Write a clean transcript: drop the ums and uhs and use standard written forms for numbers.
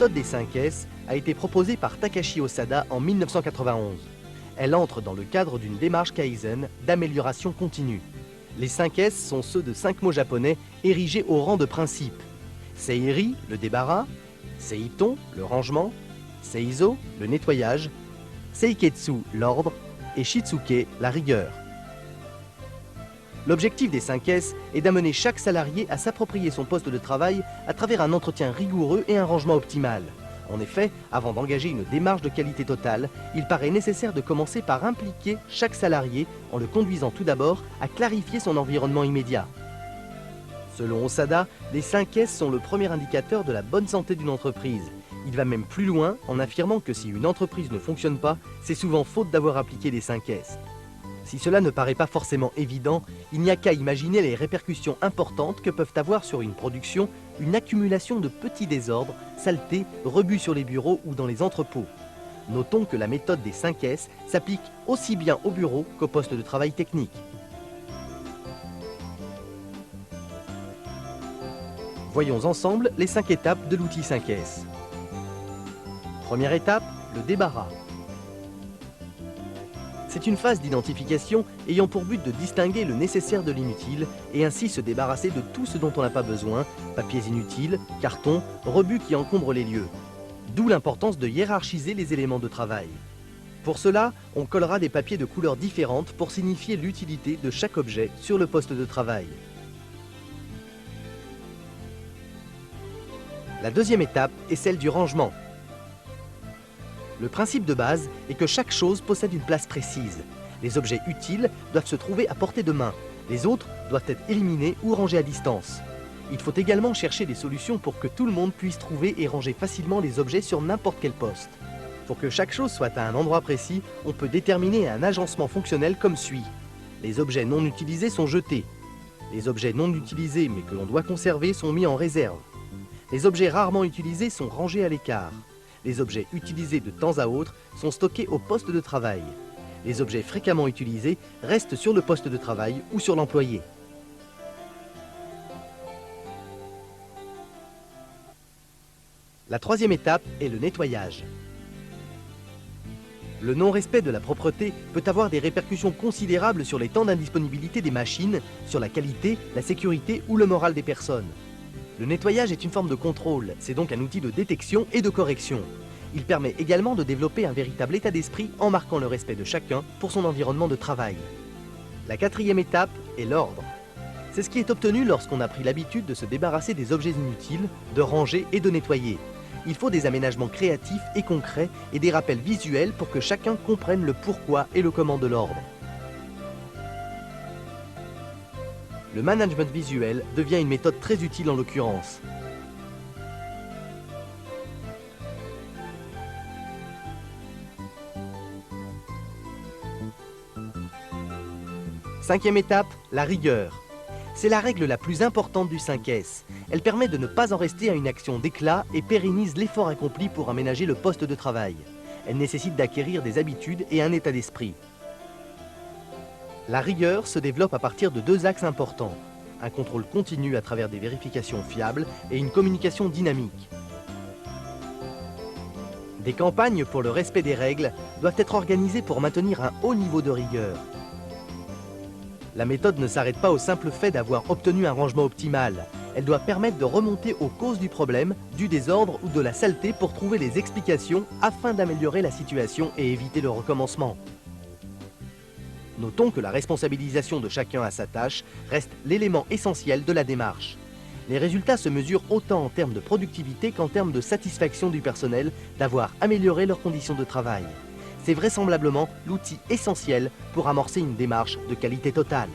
méthode des 5 S a été proposée par Takashi Osada en 1991. Elle entre dans le cadre d'une démarche Kaizen d'amélioration continue. Les 5 S sont ceux de 5 mots japonais érigés au rang de principe. Seiri, le débarras, Seiton, le rangement, Seizo, le nettoyage, Seiketsu, l'ordre, et Shitsuke, la rigueur. L'objectif des 5 S est d'amener chaque salarié à s'approprier son poste de travail à travers un entretien rigoureux et un rangement optimal. En effet, avant d'engager une démarche de qualité totale, il paraît nécessaire de commencer par impliquer chaque salarié en le conduisant tout d'abord à clarifier son environnement immédiat. Selon Osada, les 5 S sont le premier indicateur de la bonne santé d'une entreprise. Il va même plus loin en affirmant que si une entreprise ne fonctionne pas, c'est souvent faute d'avoir appliqué les 5 S. Si cela ne paraît pas forcément évident, il n'y a qu'à imaginer les répercussions importantes que peuvent avoir sur une production une accumulation de petits désordres, saletés, rebuts sur les bureaux ou dans les entrepôts. Notons que la méthode des 5 S s'applique aussi bien au bureau qu'au poste de travail technique. Voyons ensemble les 5 étapes de l'outil 5 S. Première étape, le débarras. C'est une phase d'identification ayant pour but de distinguer le nécessaire de l'inutile et ainsi se débarrasser de tout ce dont on n'a pas besoin, papiers inutiles, cartons, rebuts qui encombrent les lieux. D'où l'importance de hiérarchiser les éléments de travail. Pour cela, on collera des papiers de couleurs différentes pour signifier l'utilité de chaque objet sur le poste de travail. La deuxième étape est celle du rangement. Le principe de base est que chaque chose possède une place précise. Les objets utiles doivent se trouver à portée de main. Les autres doivent être éliminés ou rangés à distance. Il faut également chercher des solutions pour que tout le monde puisse trouver et ranger facilement les objets sur n'importe quel poste. Pour que chaque chose soit à un endroit précis, on peut déterminer un agencement fonctionnel comme suit. Les objets non utilisés sont jetés. Les objets non utilisés mais que l'on doit conserver sont mis en réserve. Les objets rarement utilisés sont rangés à l'écart. Les objets utilisés de temps à autre sont stockés au poste de travail. Les objets fréquemment utilisés restent sur le poste de travail ou sur l'employé. La troisième étape est le nettoyage. Le non-respect de la propreté peut avoir des répercussions considérables sur les temps d'indisponibilité des machines, sur la qualité, la sécurité ou le moral des personnes. Le nettoyage est une forme de contrôle, c'est donc un outil de détection et de correction. Il permet également de développer un véritable état d'esprit en marquant le respect de chacun pour son environnement de travail. La quatrième étape est l'ordre. C'est ce qui est obtenu lorsqu'on a pris l'habitude de se débarrasser des objets inutiles, de ranger et de nettoyer. Il faut des aménagements créatifs et concrets et des rappels visuels pour que chacun comprenne le pourquoi et le comment de l'ordre. Le management visuel devient une méthode très utile en l'occurrence. Cinquième étape, la rigueur. C'est la règle la plus importante du 5S. Elle permet de ne pas en rester à une action d'éclat et pérennise l'effort accompli pour aménager le poste de travail. Elle nécessite d'acquérir des habitudes et un état d'esprit. La rigueur se développe à partir de deux axes importants. Un contrôle continu à travers des vérifications fiables et une communication dynamique. Des campagnes pour le respect des règles doivent être organisées pour maintenir un haut niveau de rigueur. La méthode ne s'arrête pas au simple fait d'avoir obtenu un rangement optimal. Elle doit permettre de remonter aux causes du problème, du désordre ou de la saleté pour trouver les explications afin d'améliorer la situation et éviter le recommencement. Notons que la responsabilisation de chacun à sa tâche reste l'élément essentiel de la démarche. Les résultats se mesurent autant en termes de productivité qu'en termes de satisfaction du personnel d'avoir amélioré leurs conditions de travail. C'est vraisemblablement l'outil essentiel pour amorcer une démarche de qualité totale.